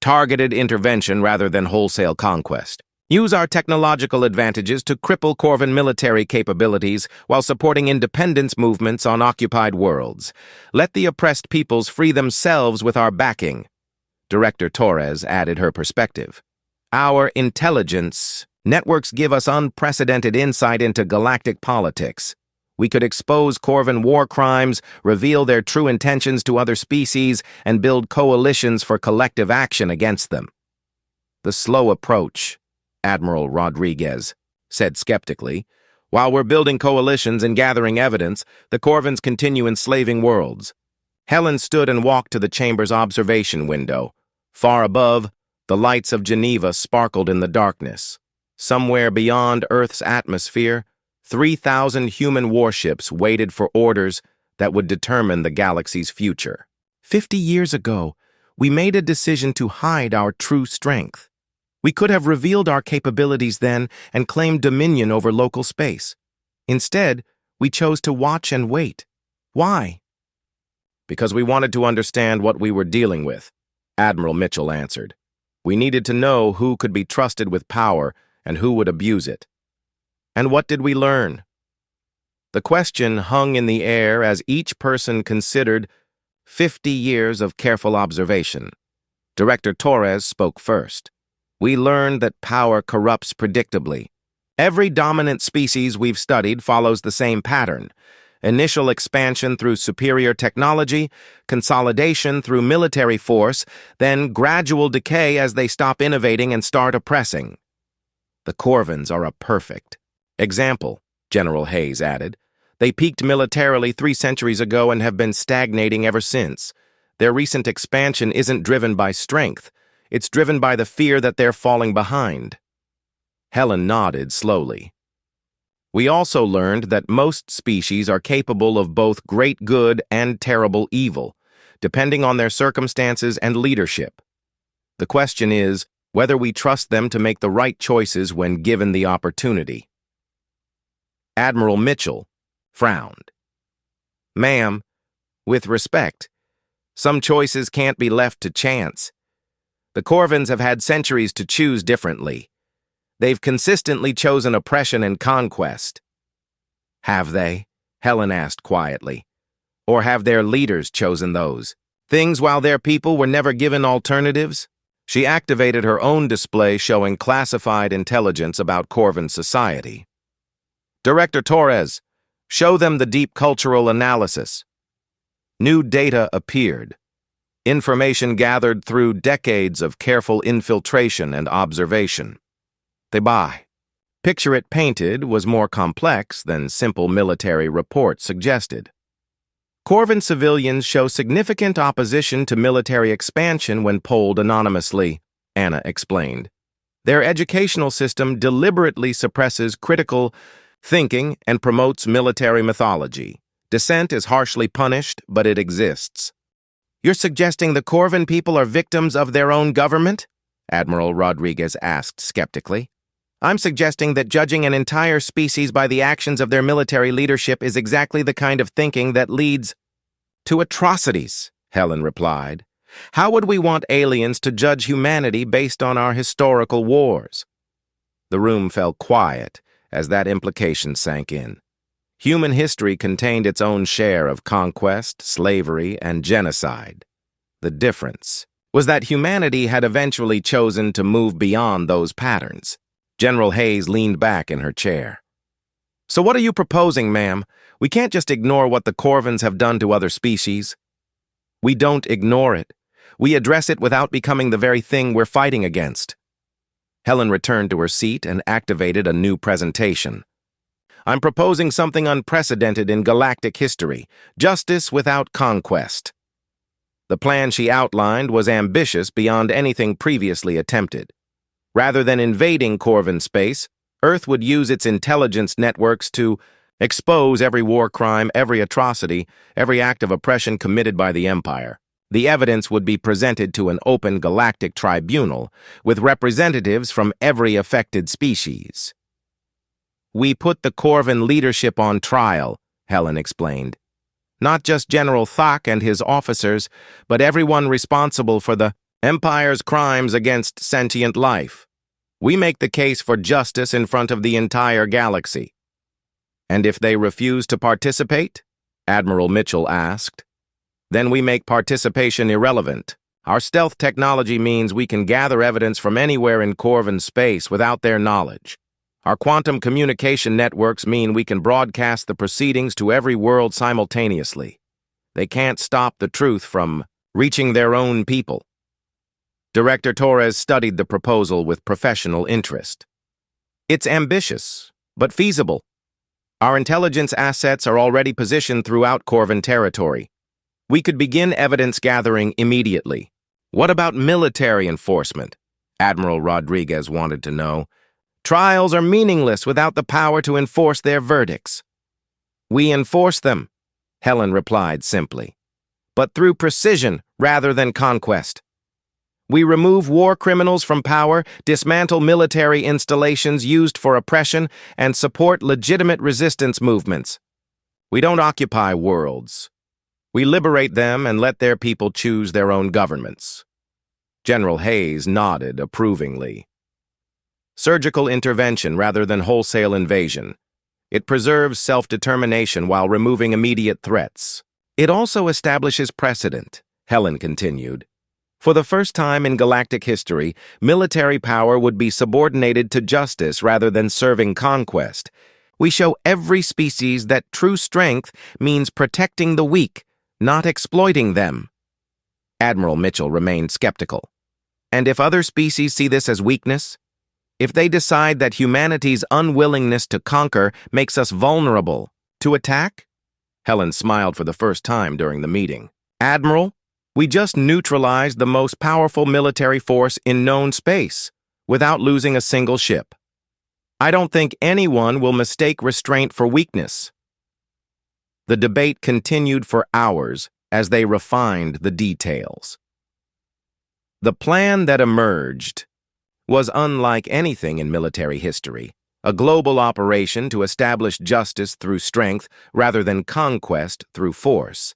Targeted intervention rather than wholesale conquest. Use our technological advantages to cripple Corvan military capabilities while supporting independence movements on occupied worlds. Let the oppressed peoples free themselves with our backing. Director Torres added her perspective. Our intelligence networks give us unprecedented insight into galactic politics. We could expose Corvan war crimes, reveal their true intentions to other species, and build coalitions for collective action against them. The slow approach, Admiral Rodriguez said skeptically. While we're building coalitions and gathering evidence, the Corvans continue enslaving worlds. Helen stood and walked to the chamber's observation window. Far above, the lights of Geneva sparkled in the darkness. Somewhere beyond Earth's atmosphere, 3,000 human warships waited for orders that would determine the galaxy's future. 50 years ago, we made a decision to hide our true strength. We could have revealed our capabilities then and claimed dominion over local space. Instead, we chose to watch and wait. Why? Because we wanted to understand what we were dealing with, Admiral Mitchell answered. We needed to know who could be trusted with power and who would abuse it. And what did we learn? The question hung in the air as each person considered 50 years of careful observation. Director Torres spoke first. We learned that power corrupts predictably. Every dominant species we've studied follows the same pattern. Initial expansion through superior technology, consolidation through military force, then gradual decay as they stop innovating and start oppressing. The Corvans are a perfect example, General Hayes added. They peaked militarily 3 centuries ago and have been stagnating ever since. Their recent expansion isn't driven by strength. It's driven by the fear that they're falling behind. Helen nodded slowly. We also learned that most species are capable of both great good and terrible evil, depending on their circumstances and leadership. The question is whether we trust them to make the right choices when given the opportunity. Admiral Mitchell frowned. Ma'am, with respect, some choices can't be left to chance. The Corvans have had centuries to choose differently. They've consistently chosen oppression and conquest. Have they? Helen asked quietly. Or have their leaders chosen those things while their people were never given alternatives? She activated her own display showing classified intelligence about Corvan society. Director Torres, show them the deep cultural analysis. New data appeared. Information gathered through decades of careful infiltration and observation. They buy. Picture it painted was more complex than simple military reports suggested. Corvan civilians show significant opposition to military expansion when polled anonymously, Anna explained. Their educational system deliberately suppresses critical thinking and promotes military mythology. Dissent is harshly punished, but it exists. You're suggesting the Corvan people are victims of their own government? Admiral Rodriguez asked skeptically. I'm suggesting that judging an entire species by the actions of their military leadership is exactly the kind of thinking that leads to atrocities, Helen replied. How would we want aliens to judge humanity based on our historical wars? The room fell quiet as that implication sank in. Human history contained its own share of conquest, slavery, and genocide. The difference was that humanity had eventually chosen to move beyond those patterns. General Hayes leaned back in her chair. So what are you proposing, ma'am? We can't just ignore what the Corvans have done to other species. We don't ignore it. We address it without becoming the very thing we're fighting against. Helen returned to her seat and activated a new presentation. I'm proposing something unprecedented in galactic history, justice without conquest. The plan she outlined was ambitious beyond anything previously attempted. Rather than invading Corvan space, Earth would use its intelligence networks to expose every war crime, every atrocity, every act of oppression committed by the Empire. The evidence would be presented to an open galactic tribunal with representatives from every affected species. We put the Corvan leadership on trial, Helen explained. Not just General Thak and his officers, but everyone responsible for the Empire's crimes against sentient life. We make the case for justice in front of the entire galaxy. And if they refuse to participate? Admiral Mitchell asked. Then we make participation irrelevant. Our stealth technology means we can gather evidence from anywhere in Corvan space without their knowledge. Our quantum communication networks mean we can broadcast the proceedings to every world simultaneously. They can't stop the truth from reaching their own people. Director Torres studied the proposal with professional interest. It's ambitious, but feasible. Our intelligence assets are already positioned throughout Corvan territory. We could begin evidence gathering immediately. What about military enforcement? Admiral Rodriguez wanted to know. Trials are meaningless without the power to enforce their verdicts. We enforce them, Helen replied simply, but through precision rather than conquest. We remove war criminals from power, dismantle military installations used for oppression, and support legitimate resistance movements. We don't occupy worlds. We liberate them and let their people choose their own governments. General Hayes nodded approvingly. Surgical intervention rather than wholesale invasion. It preserves self-determination while removing immediate threats. It also establishes precedent, Helen continued. For the first time in galactic history, military power would be subordinated to justice rather than serving conquest. We show every species that true strength means protecting the weak, not exploiting them. Admiral Mitchell remained skeptical. And if other species see this as weakness? If they decide that humanity's unwillingness to conquer makes us vulnerable to attack? Helen smiled for the first time during the meeting. Admiral, we just neutralized the most powerful military force in known space without losing a single ship. I don't think anyone will mistake restraint for weakness. The debate continued for hours as they refined the details. The plan that emerged was unlike anything in military history, a global operation to establish justice through strength rather than conquest through force.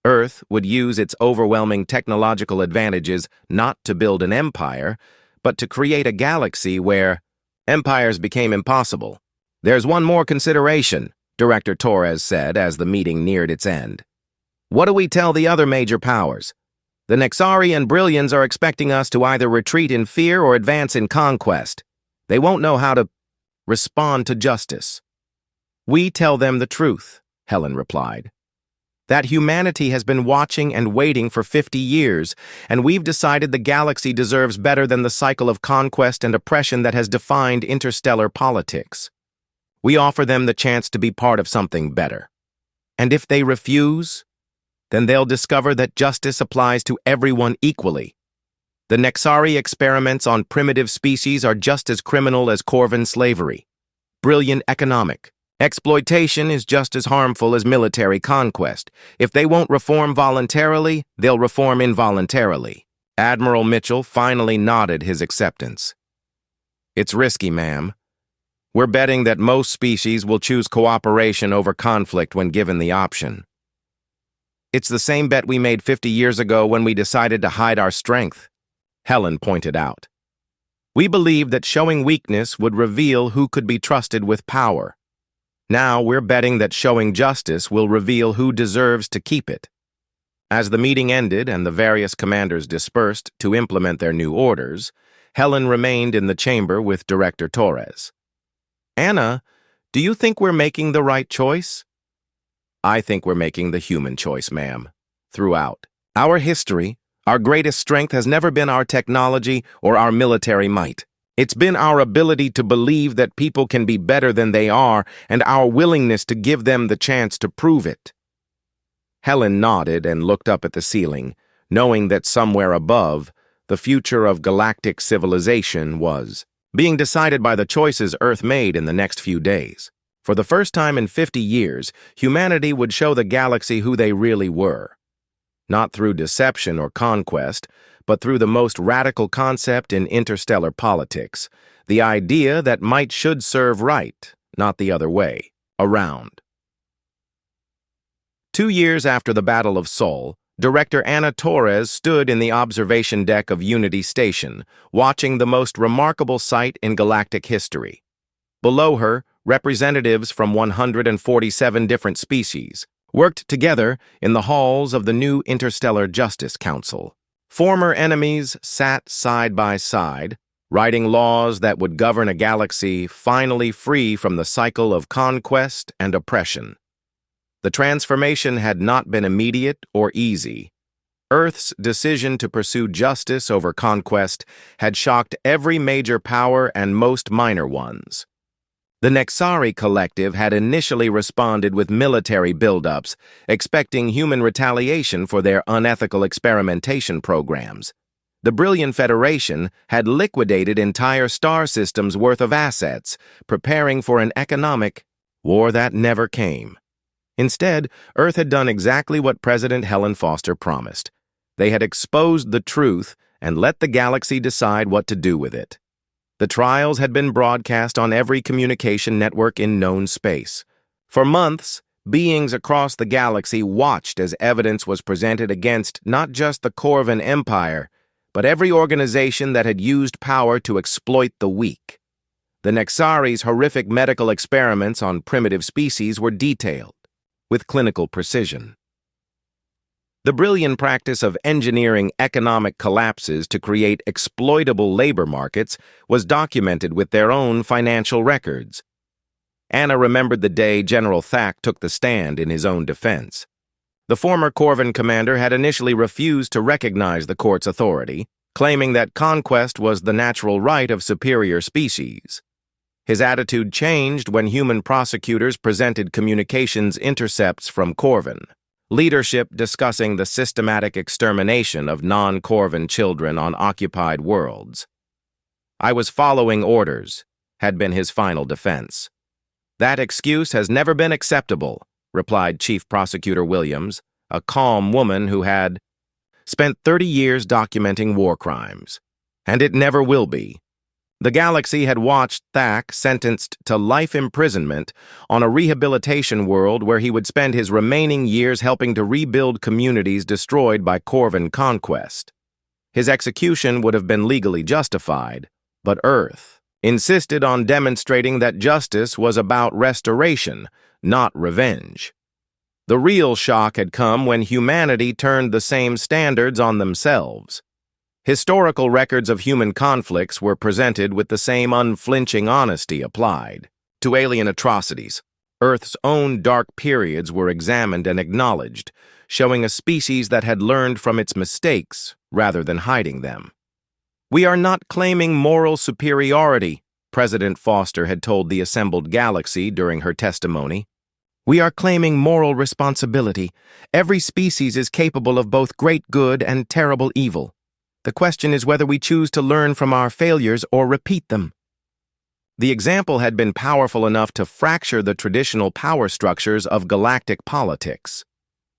Earth would use its overwhelming technological advantages not to build an empire, but to create a galaxy where empires became impossible. There's one more consideration, Director Torres said as the meeting neared its end. What do we tell the other major powers? The Nexari and Brillians are expecting us to either retreat in fear or advance in conquest. They won't know how to respond to justice. We tell them the truth, Helen replied. That humanity has been watching and waiting for 50 years, and we've decided the galaxy deserves better than the cycle of conquest and oppression that has defined interstellar politics. We offer them the chance to be part of something better. And if they refuse, then they'll discover that justice applies to everyone equally. The Nexari experiments on primitive species are just as criminal as Corvan slavery. Brilliant economic. Exploitation is just as harmful as military conquest. If they won't reform voluntarily, they'll reform involuntarily. Admiral Mitchell finally nodded his acceptance. It's risky, ma'am. We're betting that most species will choose cooperation over conflict when given the option. It's the same bet we made 50 years ago when we decided to hide our strength, Helen pointed out. We believed that showing weakness would reveal who could be trusted with power. Now we're betting that showing justice will reveal who deserves to keep it. As the meeting ended and the various commanders dispersed to implement their new orders, Helen remained in the chamber with Director Torres. Anna, do you think we're making the right choice? I think we're making the human choice, ma'am. Throughout our history, our greatest strength has never been our technology or our military might. It's been our ability to believe that people can be better than they are and our willingness to give them the chance to prove it. Helen nodded and looked up at the ceiling, knowing that somewhere above, the future of galactic civilization was being decided by the choices Earth made in the next few days. For the first time in 50 years, humanity would show the galaxy who they really were. not through deception or conquest, but through the most radical concept in interstellar politics, the idea that might should serve right, not the other way, around. 2 years after the Battle of Sol, director Ana Torres stood in the observation deck of Unity Station, watching the most remarkable sight in galactic history. Below her, representatives from 147 different species worked together in the halls of the new Interstellar Justice Council. Former enemies sat side by side, writing laws that would govern a galaxy finally free from the cycle of conquest and oppression. The transformation had not been immediate or easy. Earth's decision to pursue justice over conquest had shocked every major power and most minor ones. The Nexari Collective had initially responded with military buildups, expecting human retaliation for their unethical experimentation programs. The Brilliant Federation had liquidated entire star systems' worth of assets, preparing for an economic war that never came. Instead, Earth had done exactly what President Helen Foster promised. They had exposed the truth and let the galaxy decide what to do with it. The trials had been broadcast on every communication network in known space. For months, beings across the galaxy watched as evidence was presented against not just the Corvan Empire, but every organization that had used power to exploit the weak. The Nexari's horrific medical experiments on primitive species were detailed with clinical precision. The brilliant practice of engineering economic collapses to create exploitable labor markets was documented with their own financial records. Anna remembered the day General Thack took the stand in his own defense. The former Corvan commander had initially refused to recognize the court's authority, claiming that conquest was the natural right of superior species. His attitude changed when human prosecutors presented communications intercepts from Corvan, leadership discussing the systematic extermination of non-Corvan children on occupied worlds. "I was following orders," had been his final defense. "That excuse has never been acceptable," replied Chief Prosecutor Williams, a calm woman who had spent 30 years documenting war crimes. "And it never will be." The galaxy had watched Thack sentenced to life imprisonment on a rehabilitation world where he would spend his remaining years helping to rebuild communities destroyed by Corvan conquest. His execution would have been legally justified, but Earth insisted on demonstrating that justice was about restoration, not revenge. The real shock had come when humanity turned the same standards on themselves. Historical records of human conflicts were presented with the same unflinching honesty applied. To alien atrocities, Earth's own dark periods were examined and acknowledged, showing a species that had learned from its mistakes rather than hiding them. "We are not claiming moral superiority," President Foster had told the assembled galaxy during her testimony. "We are claiming moral responsibility. Every species is capable of both great good and terrible evil. The question is whether we choose to learn from our failures or repeat them." The example had been powerful enough to fracture the traditional power structures of galactic politics.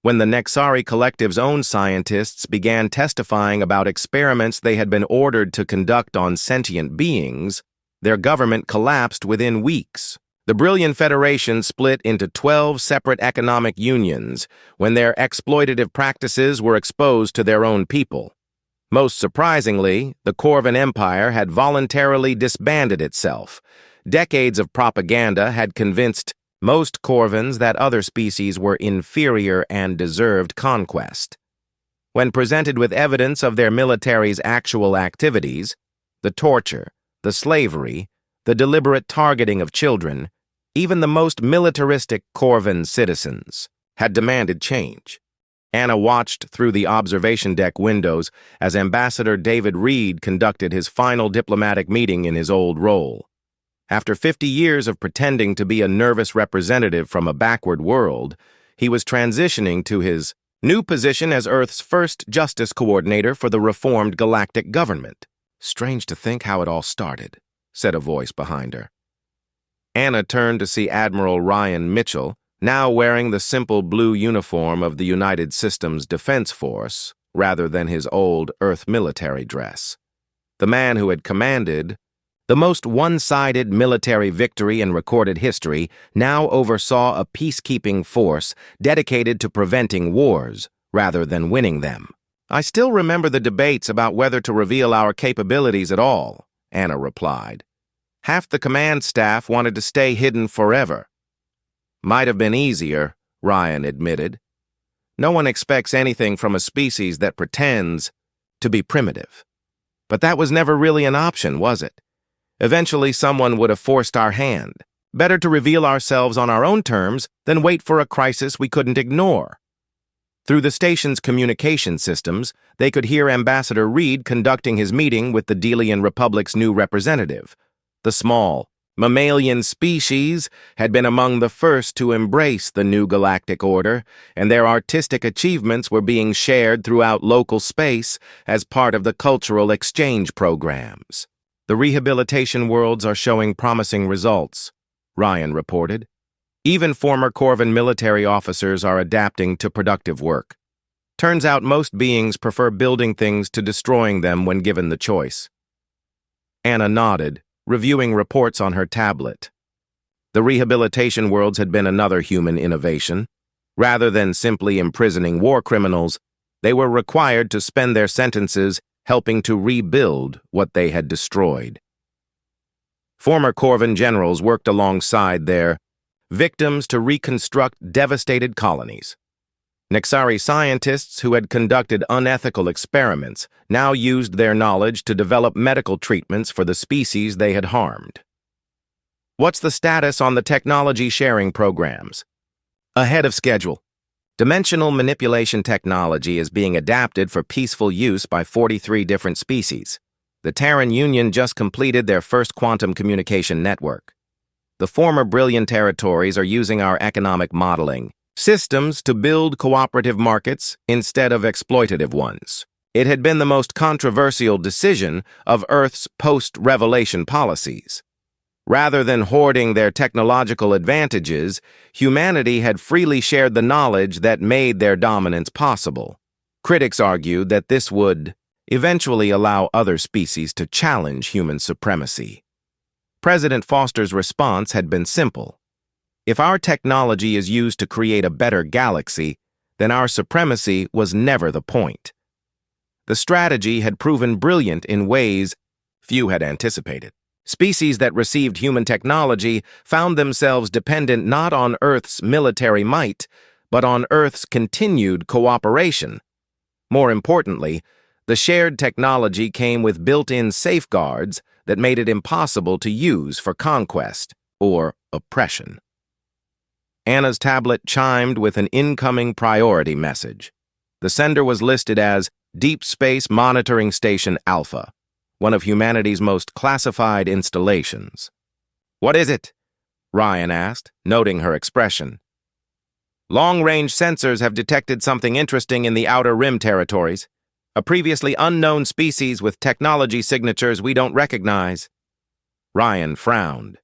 When the Nexari Collective's own scientists began testifying about experiments they had been ordered to conduct on sentient beings, their government collapsed within weeks. The Brilliant Federation split into 12 separate economic unions when their exploitative practices were exposed to their own people. Most surprisingly, the Corvan Empire had voluntarily disbanded itself. Decades of propaganda had convinced most Corvans that other species were inferior and deserved conquest. When presented with evidence of their military's actual activities, the torture, the slavery, the deliberate targeting of children, even the most militaristic Corvan citizens had demanded change. Anna watched through the observation deck windows as Ambassador David Reed conducted his final diplomatic meeting in his old role. After 50 years of pretending to be a nervous representative from a backward world, he was transitioning to his new position as Earth's first justice coordinator for the reformed galactic government. "Strange to think how it all started," said a voice behind her. Anna turned to see Admiral Ryan Mitchell, now wearing the simple blue uniform of the United Systems Defense Force rather than his old Earth military dress. The man who had commanded the most one-sided military victory in recorded history now oversaw a peacekeeping force dedicated to preventing wars rather than winning them. "I still remember the debates about whether to reveal our capabilities at all," Anna replied. "Half the command staff wanted to stay hidden forever." "Might have been easier," Ryan admitted. "No one expects anything from a species that pretends to be primitive. But that was never really an option, was it? Eventually, someone would have forced our hand. Better to reveal ourselves on our own terms than wait for a crisis we couldn't ignore." Through the station's communication systems, they could hear Ambassador Reed conducting his meeting with the Delian Republic's new representative. The small, mammalian species had been among the first to embrace the new galactic order, and their artistic achievements were being shared throughout local space as part of the cultural exchange programs. "The rehabilitation worlds are showing promising results," Ryan reported. "Even former Corvan military officers are adapting to productive work. Turns out most beings prefer building things to destroying them when given the choice." Anna nodded, reviewing reports on her tablet. The rehabilitation worlds had been another human innovation. Rather than simply imprisoning war criminals, they were required to spend their sentences helping to rebuild what they had destroyed. Former Corvan generals worked alongside their victims to reconstruct devastated colonies. Nexari scientists who had conducted unethical experiments now used their knowledge to develop medical treatments for the species they had harmed. "What's the status on the technology sharing programs?" "Ahead of schedule. Dimensional manipulation technology is being adapted for peaceful use by 43 different species. The Terran Union just completed their first quantum communication network. The former Brilliant territories are using our economic modeling systems to build cooperative markets instead of exploitative ones. It had been the most controversial decision of Earth's post-revelation policies. Rather than hoarding their technological advantages, humanity had freely shared the knowledge that made their dominance possible. Critics argued that this would eventually allow other species to challenge human supremacy. President Foster's response had been simple. If our technology is used to create a better galaxy, then our supremacy was never the point. The strategy had proven brilliant in ways few had anticipated. Species that received human technology found themselves dependent not on Earth's military might, but on Earth's continued cooperation. More importantly, the shared technology came with built-in safeguards that made it impossible to use for conquest or oppression. Anna's tablet chimed with an incoming priority message. The sender was listed as Deep Space Monitoring Station Alpha, one of humanity's most classified installations. "What is it?" Ryan asked, noting her expression. "Long-range sensors have detected something interesting in the Outer Rim territories. A previously unknown species with technology signatures we don't recognize." Ryan frowned.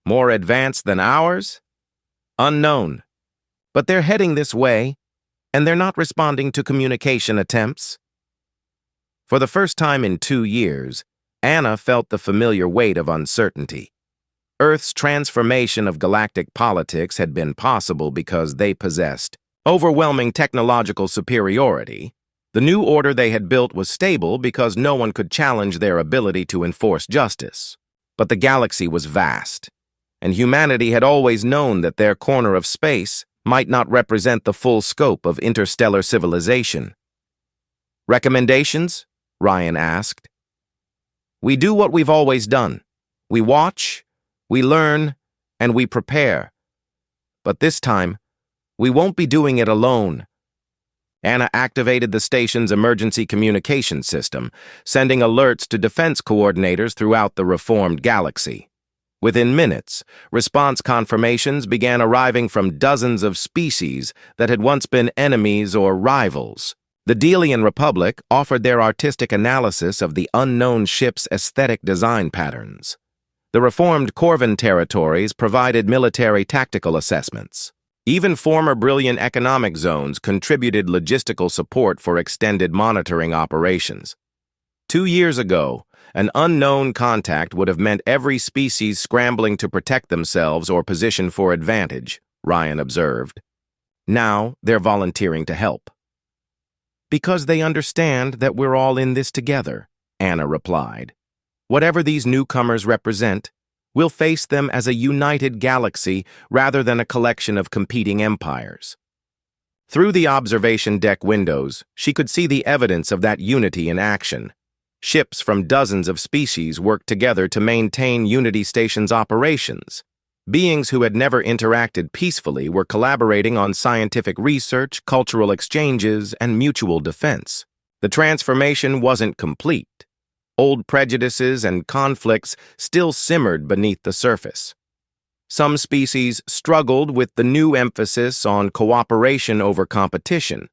"More advanced than ours?" "Unknown. But they're heading this way, and they're not responding to communication attempts." For the first time in 2 years, Anna felt the familiar weight of uncertainty. Earth's transformation of galactic politics had been possible because they possessed overwhelming technological superiority. The new order they had built was stable because no one could challenge their ability to enforce justice. But the galaxy was vast, and humanity had always known that their corner of space might not represent the full scope of interstellar civilization. "Recommendations?" Ryan asked. "We do what we've always done. We watch, we learn, and we prepare. But this time, we won't be doing it alone." Anna activated the station's emergency communication system, sending alerts to defense coordinators throughout the reformed galaxy. Within minutes, response confirmations began arriving from dozens of species that had once been enemies or rivals. The Delian Republic offered their artistic analysis of the unknown ship's aesthetic design patterns. The reformed Corvan territories provided military tactical assessments. Even former brilliant economic zones contributed logistical support for extended monitoring operations. 2 years ago, an unknown contact would have meant every species scrambling to protect themselves or position for advantage, Ryan observed. Now, they're volunteering to help. Because they understand that we're all in this together, Anna replied. Whatever these newcomers represent, we'll face them as a united galaxy rather than a collection of competing empires. Through the observation deck windows, she could see the evidence of that unity in action. Ships from dozens of species worked together to maintain Unity Station's operations. Beings who had never interacted peacefully were collaborating on scientific research, cultural exchanges, and mutual defense. The transformation wasn't complete. Old prejudices and conflicts still simmered beneath the surface. Some species struggled with the new emphasis on cooperation over competition.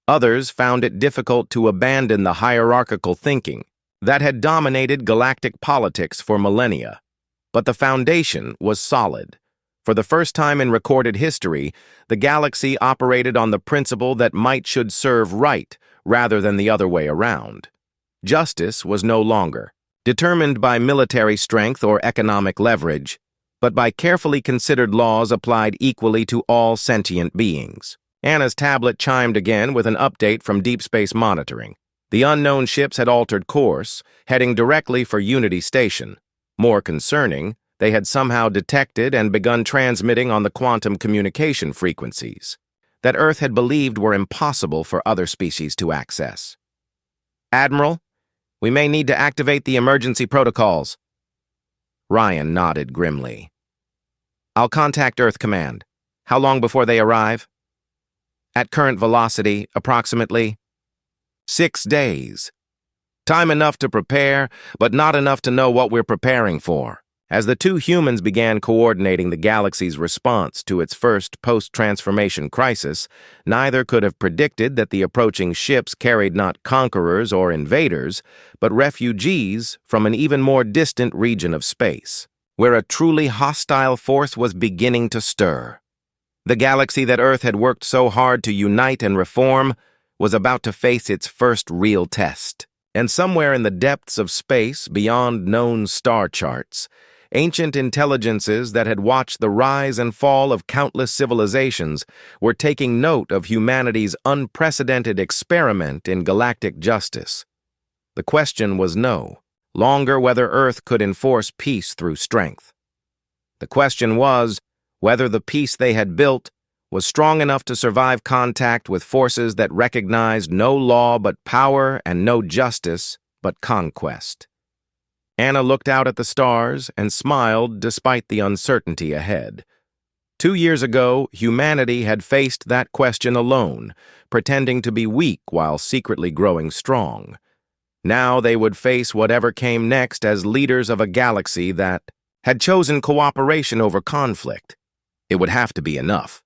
Others found it difficult to abandon the hierarchical thinking that had dominated galactic politics for millennia. But the foundation was solid. For the first time in recorded history, the galaxy operated on the principle that might should serve right rather than the other way around. Justice was no longer determined by military strength or economic leverage, but by carefully considered laws applied equally to all sentient beings. Anna's tablet chimed again with an update from Deep Space Monitoring. The unknown ships had altered course, heading directly for Unity Station. More concerning, they had somehow detected and begun transmitting on the quantum communication frequencies that Earth had believed were impossible for other species to access. Admiral, we may need to activate the emergency protocols. Ryan nodded grimly. I'll contact Earth Command. How long before they arrive? At current velocity, approximately 6 days. Time enough to prepare, but not enough to know what we're preparing for. As the two humans began coordinating the galaxy's response to its first post-transformation crisis, neither could have predicted that the approaching ships carried not conquerors or invaders, but refugees from an even more distant region of space, where a truly hostile force was beginning to stir. The galaxy that Earth had worked so hard to unite and reform was about to face its first real test. And somewhere in the depths of space, beyond known star charts, ancient intelligences that had watched the rise and fall of countless civilizations were taking note of humanity's unprecedented experiment in galactic justice. The question was no longer whether Earth could enforce peace through strength. The question was whether the peace they had built was strong enough to survive contact with forces that recognized no law but power and no justice but conquest. Anna looked out at the stars and smiled despite the uncertainty ahead. 2 years ago, humanity had faced that question alone, pretending to be weak while secretly growing strong. Now they would face whatever came next as leaders of a galaxy that had chosen cooperation over conflict. It would have to be enough.